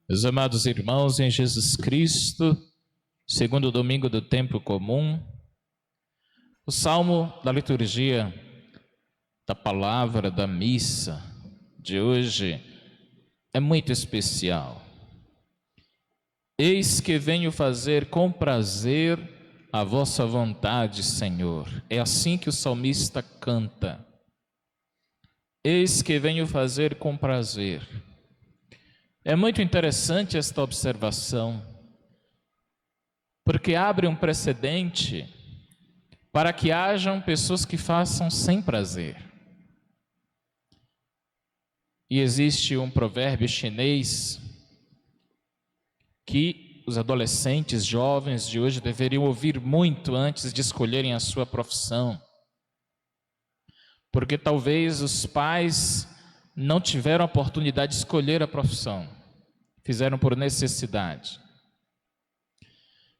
Meus amados irmãos em Jesus Cristo, segundo domingo do tempo comum, o salmo da liturgia da palavra da missa de hoje é muito especial. Eis que venho fazer com prazer a vossa vontade, Senhor. É assim que o salmista canta. Eis que venho fazer com prazer. É muito interessante esta observação, porque abre um precedente para que hajam pessoas que façam sem prazer. E existe um provérbio chinês que os adolescentes, jovens de hoje deveriam ouvir muito antes de escolherem a sua profissão, porque talvez os pais não tiveram a oportunidade de escolher a profissão, fizeram por necessidade.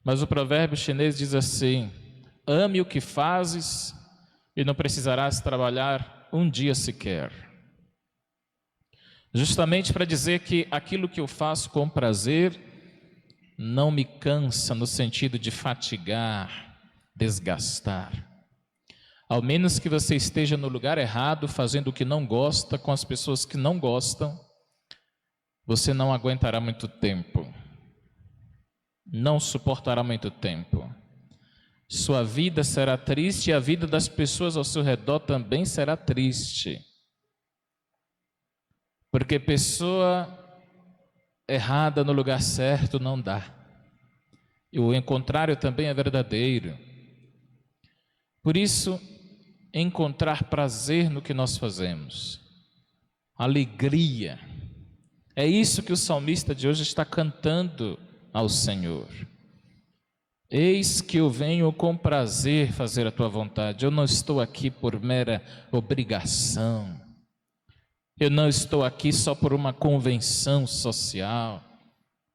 Mas o provérbio chinês diz assim: ame o que fazes e não precisarás trabalhar um dia sequer. Justamente para dizer que aquilo que eu faço com prazer não me cansa no sentido de fatigar, desgastar. Ao menos que você esteja no lugar errado, fazendo o que não gosta, com as pessoas que não gostam, você não aguentará muito tempo. Não suportará muito tempo. Sua vida será triste e a vida das pessoas ao seu redor também será triste. Porque pessoa errada no lugar certo não dá. E o contrário também é verdadeiro. Por isso, encontrar prazer no que nós fazemos, alegria, é isso que o salmista de hoje está cantando ao Senhor. Eis que eu venho com prazer fazer a tua vontade. Eu não estou aqui por mera obrigação. Eu não estou aqui só por uma convenção social,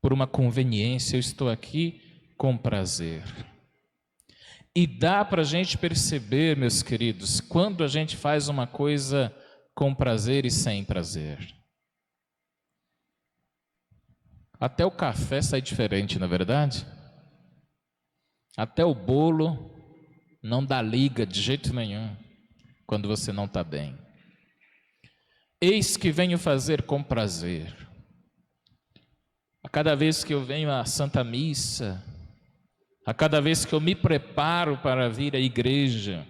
por uma conveniência. Eu estou aqui com prazer. E dá para a gente perceber, meus queridos, quando a gente faz uma coisa com prazer e sem prazer. Até o café sai diferente, não é verdade? Até o bolo não dá liga de jeito nenhum quando você não está bem. Eis que venho fazer com prazer. A cada vez que eu venho à Santa Missa, a cada vez que eu me preparo para vir à igreja,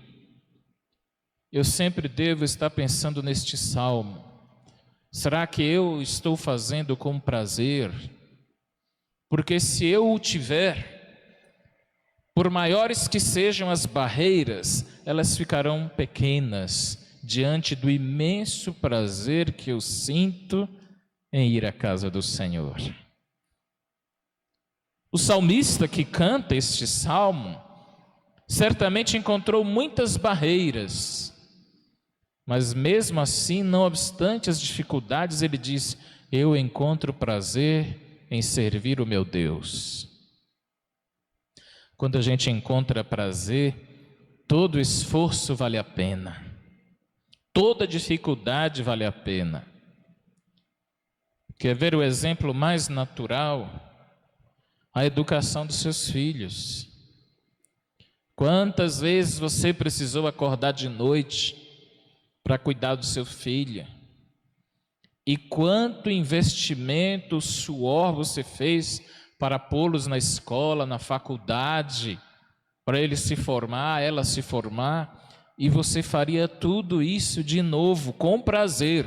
eu sempre devo estar pensando neste salmo. Será que eu estou fazendo com prazer? Porque se eu o tiver, por maiores que sejam as barreiras, elas ficarão pequenas diante do imenso prazer que eu sinto em ir à casa do Senhor. O salmista que canta este salmo certamente encontrou muitas barreiras, mas mesmo assim, não obstante as dificuldades, ele diz: eu encontro prazer em servir o meu Deus. Quando a gente encontra prazer, todo esforço vale a pena, toda dificuldade vale a pena. Quer ver o exemplo mais natural? A educação dos seus filhos. Quantas vezes você precisou acordar de noite para cuidar do seu filho? E quanto investimento, suor você fez para pô-los na escola, na faculdade, para ele se formar, ela se formar, e você faria tudo isso de novo, com prazer,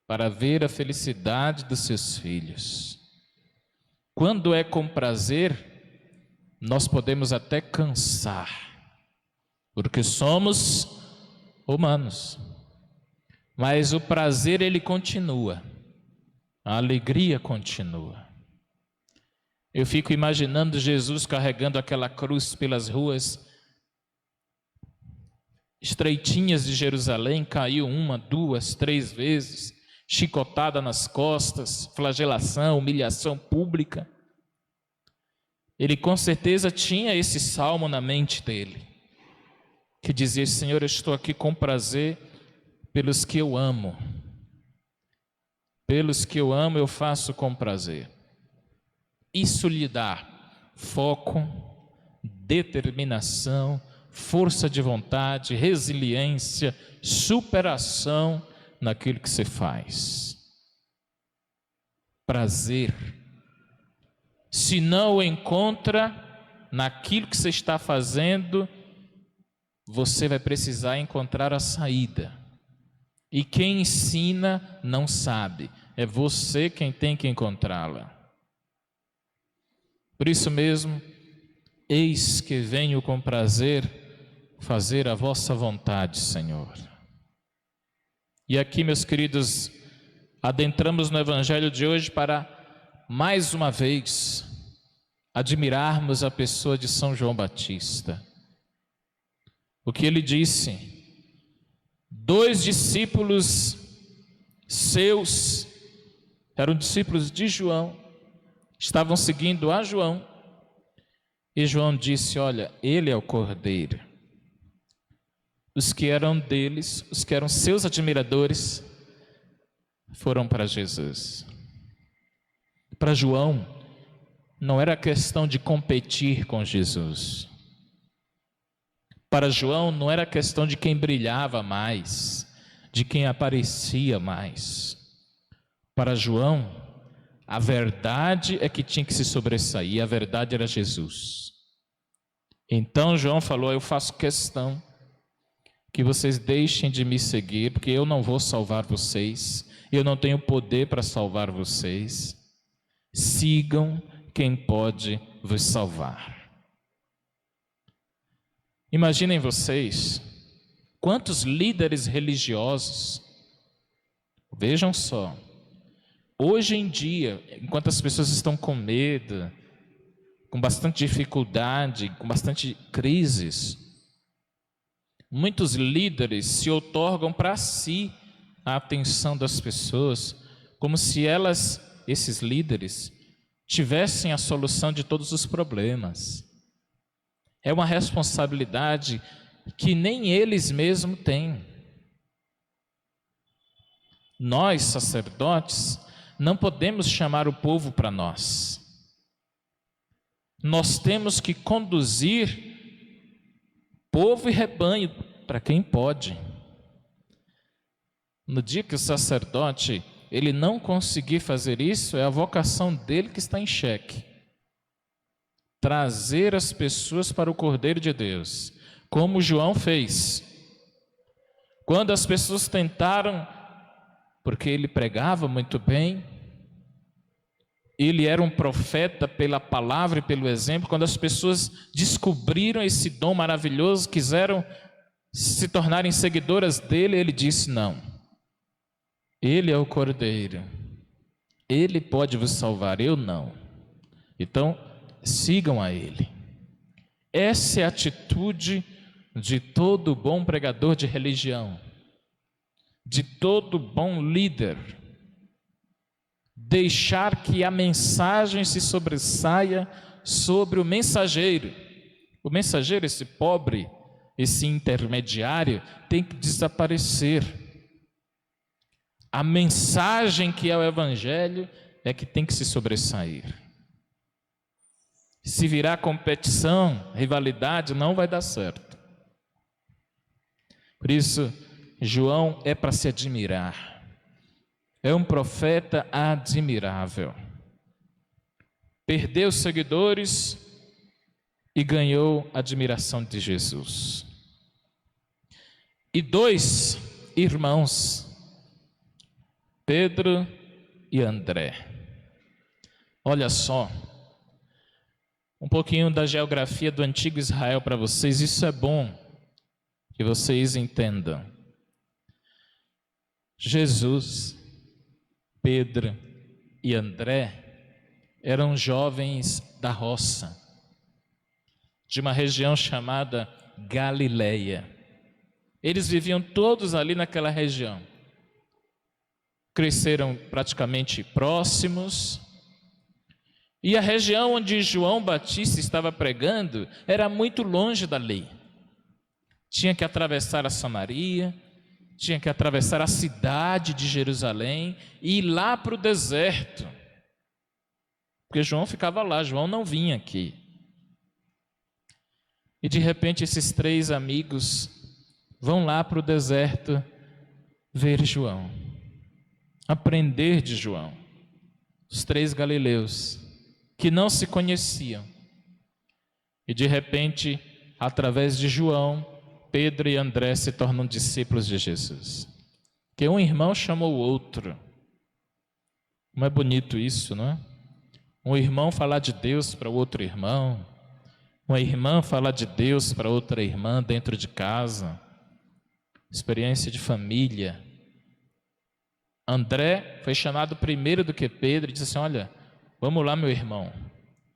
para ver a felicidade dos seus filhos. Quando é com prazer, nós podemos até cansar, porque somos humanos, mas o prazer ele continua, a alegria continua. Eu fico imaginando Jesus carregando aquela cruz pelas ruas estreitinhas de Jerusalém, caiu 1, 2, 3 vezes, chicotada nas costas, flagelação, humilhação pública. Ele com certeza tinha esse salmo na mente dele, que dizia: Senhor, eu estou aqui com prazer pelos que eu amo, pelos que eu amo eu faço com prazer. Isso lhe dá foco, determinação, força de vontade, resiliência, superação naquilo que você faz. Prazer. Se não o encontra naquilo que você está fazendo, você vai precisar encontrar a saída. E quem ensina não sabe, é você quem tem que encontrá-la. Por isso mesmo, eis que venho com prazer fazer a vossa vontade, Senhor. E aqui, meus queridos, adentramos no Evangelho de hoje para, mais uma vez, admirarmos a pessoa de São João Batista. O que ele disse: 2 discípulos seus, eram discípulos de João, estavam seguindo a João, e João disse: olha, ele é o Cordeiro. Os que eram deles, os que eram seus admiradores, foram para Jesus. Para João, não era questão de competir com Jesus. Para João, não era questão de quem brilhava mais, de quem aparecia mais. Para João, a verdade é que tinha que se sobressair, a verdade era Jesus. Então João falou: eu faço questão que vocês deixem de me seguir, porque eu não vou salvar vocês, eu não tenho poder para salvar vocês. Sigam quem pode vos salvar. Imaginem vocês, quantos líderes religiosos, vejam só, hoje em dia, enquanto as pessoas estão com medo, com bastante dificuldade, com bastante crises, muitos líderes se outorgam para si a atenção das pessoas, como se elas, esses líderes, tivessem a solução de todos os problemas. É uma responsabilidade que nem eles mesmos têm. Nós, sacerdotes, não podemos chamar o povo para nós. Nós temos que conduzir povo e rebanho para quem pode. No dia que o sacerdote ele não conseguir fazer isso, é a vocação dele que está em xeque. Trazer as pessoas para o Cordeiro de Deus, como João fez. Quando as pessoas tentaram, porque ele pregava muito bem, ele era um profeta pela palavra e pelo exemplo, quando as pessoas descobriram esse dom maravilhoso, quiseram se tornarem seguidoras dele, ele disse: não, ele é o Cordeiro, ele pode vos salvar, eu não. Então, sigam a ele. Essa é a atitude de todo bom pregador de religião, de todo bom líder. Deixar que a mensagem se sobressaia sobre o mensageiro. O mensageiro, esse pobre, esse intermediário, tem que desaparecer. A mensagem que é o Evangelho é que tem que se sobressair. Se virar competição, rivalidade, não vai dar certo. Por isso, João é para se admirar. É um profeta admirável. Perdeu seguidores e ganhou a admiração de Jesus. E 2 irmãos, Pedro e André. Olha só, um pouquinho da geografia do antigo Israel para vocês, isso é bom que vocês entendam. Jesus, Pedro e André eram jovens da roça, de uma região chamada Galileia. Eles viviam todos ali naquela região. Cresceram praticamente próximos. E a região onde João Batista estava pregando era muito longe dali. Tinha que atravessar a Samaria, tinha que atravessar a cidade de Jerusalém e ir lá para o deserto. Porque João ficava lá, João não vinha aqui. E de repente esses 3 amigos vão lá para o deserto ver João, aprender de João. Os 3 galileus que não se conheciam. E de repente, através de João, Pedro e André se tornam discípulos de Jesus. Que um irmão chamou o outro. Não é bonito isso, não é? Um irmão falar de Deus para o outro irmão. Uma irmã falar de Deus para outra irmã dentro de casa. Experiência de família. André foi chamado primeiro do que Pedro e disse assim: olha, vamos lá, meu irmão.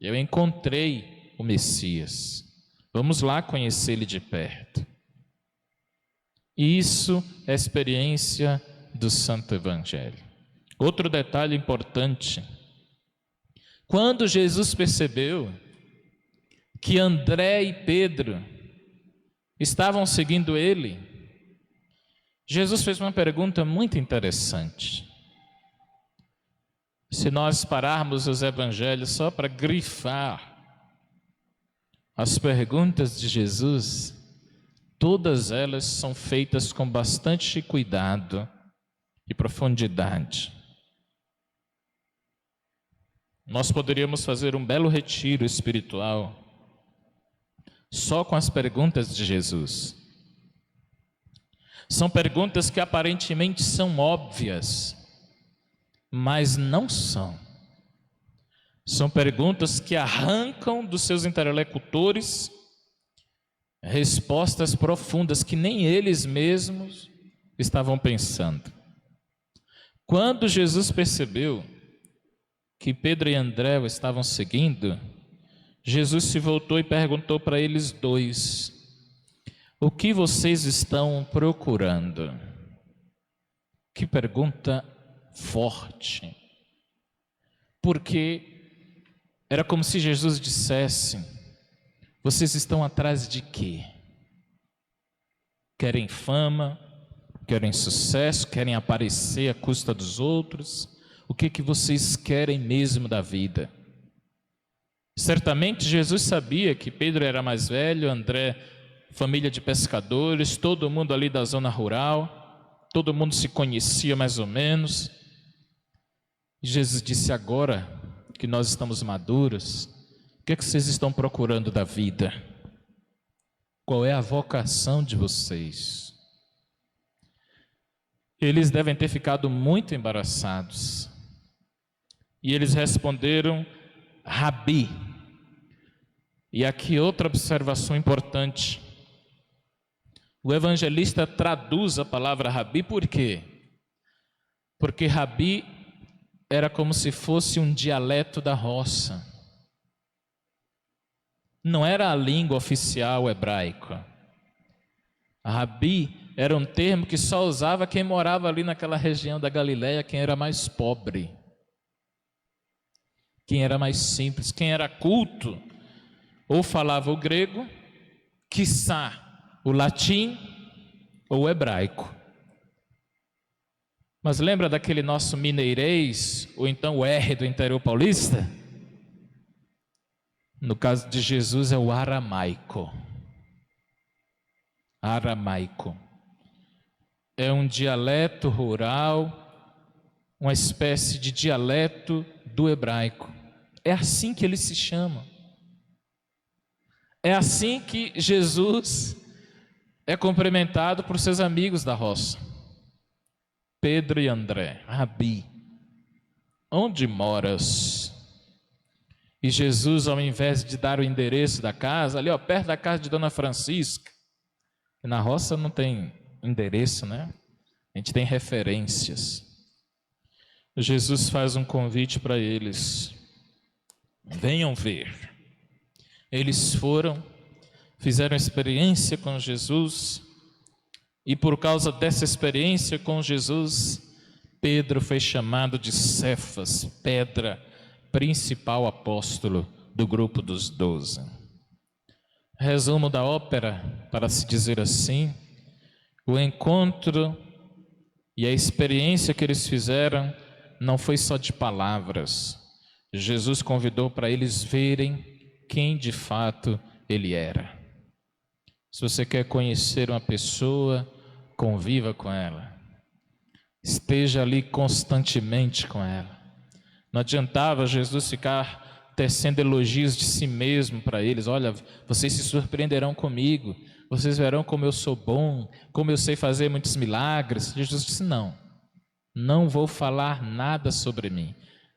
Eu encontrei o Messias. Vamos lá conhecer ele de perto. Isso é a experiência do Santo Evangelho. Outro detalhe importante: quando Jesus percebeu que André e Pedro estavam seguindo ele, Jesus fez uma pergunta muito interessante. Se nós pararmos os evangelhos só para grifar as perguntas de Jesus, todas elas são feitas com bastante cuidado e profundidade. Nós poderíamos fazer um belo retiro espiritual só com as perguntas de Jesus. São perguntas que aparentemente são óbvias, mas não são. São perguntas que arrancam dos seus interlocutores respostas profundas que nem eles mesmos estavam pensando. Quando Jesus percebeu que Pedro e André o estavam seguindo, Jesus se voltou e perguntou para eles 2: o que vocês estão procurando? Que pergunta forte. Porque era como se Jesus dissesse: vocês estão atrás de quê? Querem fama? Querem sucesso? Querem aparecer à custa dos outros? O que vocês querem mesmo da vida? Certamente Jesus sabia que Pedro era mais velho, André, família de pescadores, todo mundo ali da zona rural, todo mundo se conhecia mais ou menos. E Jesus disse: agora que nós estamos maduros, o que vocês estão procurando da vida? Qual é a vocação de vocês? Eles devem ter ficado muito embaraçados. E eles responderam: Rabi. E aqui outra observação importante. O evangelista traduz a palavra Rabi por quê? Porque Rabi era como se fosse um dialeto da roça. Não era a língua oficial hebraica. Rabi era um termo que só usava quem morava ali naquela região da Galileia, quem era mais pobre, quem era mais simples, quem era culto, ou falava o grego, quiçá o latim ou o hebraico. Mas lembra daquele nosso mineirês, ou então o R do interior paulista? No caso de Jesus é o aramaico. Aramaico. É um dialeto rural, uma espécie de dialeto do hebraico. É assim que ele se chama. É assim que Jesus é cumprimentado por seus amigos da roça. Pedro e André: Rabi, onde moras? E Jesus, ao invés de dar o endereço da casa, ali perto da casa de Dona Francisca, na roça não tem endereço, né? A gente tem referências. Jesus faz um convite para eles: venham ver. Eles foram, fizeram experiência com Jesus, e por causa dessa experiência com Jesus, Pedro foi chamado de Cefas, pedra, principal apóstolo do grupo dos 12. Resumo da ópera, para se dizer assim: o encontro E a experiência que eles fizeram não foi só de palavras. Jesus convidou para eles verem quem de fato ele era. Se você quer conhecer uma pessoa, conviva com ela. Esteja ali constantemente com ela. Não adiantava Jesus ficar tecendo elogios de si mesmo para eles. Olha, vocês se surpreenderão comigo. Vocês verão como eu sou bom, como eu sei fazer muitos milagres. Jesus disse: não vou falar nada sobre mim.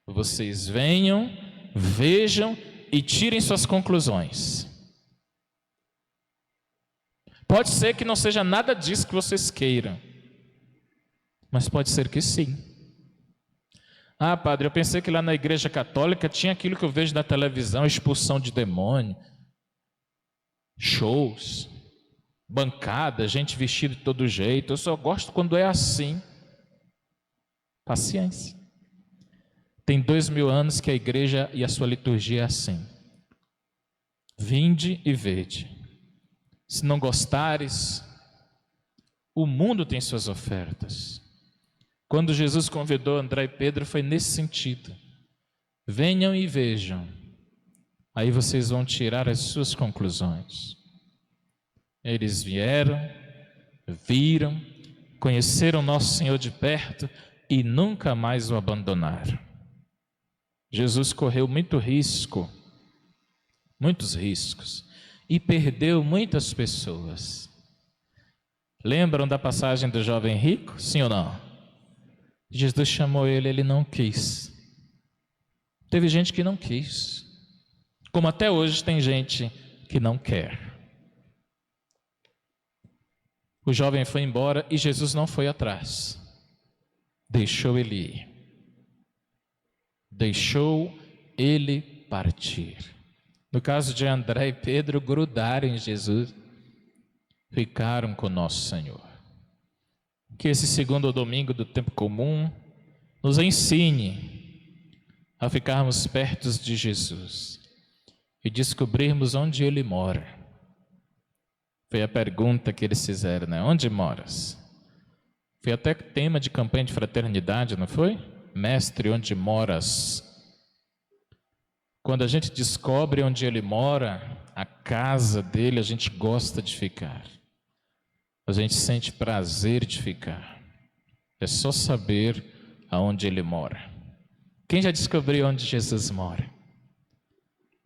Vocês venham, vejam e tirem suas conclusões. Pode ser que não seja nada disso que vocês queiram, mas pode ser que sim. Ah, padre, eu pensei que lá na igreja católica tinha aquilo que eu vejo na televisão, expulsão de demônio, shows, bancada, gente vestida de todo jeito. Eu só gosto quando é assim. Paciência. Tem 2000 anos que a igreja e a sua liturgia é assim. Vinde e vede. Se não gostares, o mundo tem suas ofertas. Quando Jesus convidou André e Pedro, foi nesse sentido. Venham e vejam. Aí vocês vão tirar as suas conclusões. Eles vieram, viram, conheceram nosso Senhor de perto e nunca mais o abandonaram. Jesus correu muito risco, muitos riscos, e perdeu muitas pessoas. Lembram da passagem do jovem rico? Sim ou não? Jesus chamou ele, ele não quis. Teve gente que não quis, como até hoje tem gente que não quer. O jovem foi embora e Jesus não foi atrás. Deixou ele ir. Deixou ele partir. No caso de André e Pedro, grudaram em Jesus, ficaram com nosso Senhor. Que esse segundo domingo do tempo comum nos ensine a ficarmos perto de Jesus e descobrirmos onde Ele mora. Foi a pergunta que eles fizeram, né? Onde moras? Foi até tema de campanha de fraternidade, não foi? Mestre, onde moras? Quando a gente descobre onde Ele mora, a casa dele, a gente gosta de ficar. A gente sente prazer de ficar. É só saber aonde Ele mora. Quem já descobriu onde Jesus mora?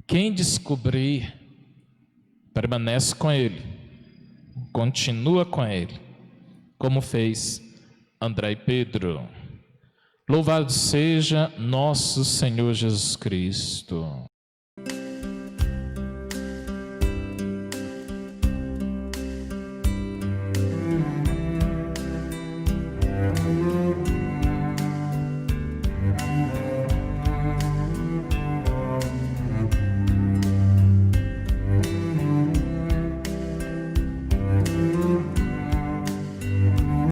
Quem descobrir, permanece com Ele, continua com Ele, como fez André e Pedro. Louvado seja nosso Senhor Jesus Cristo.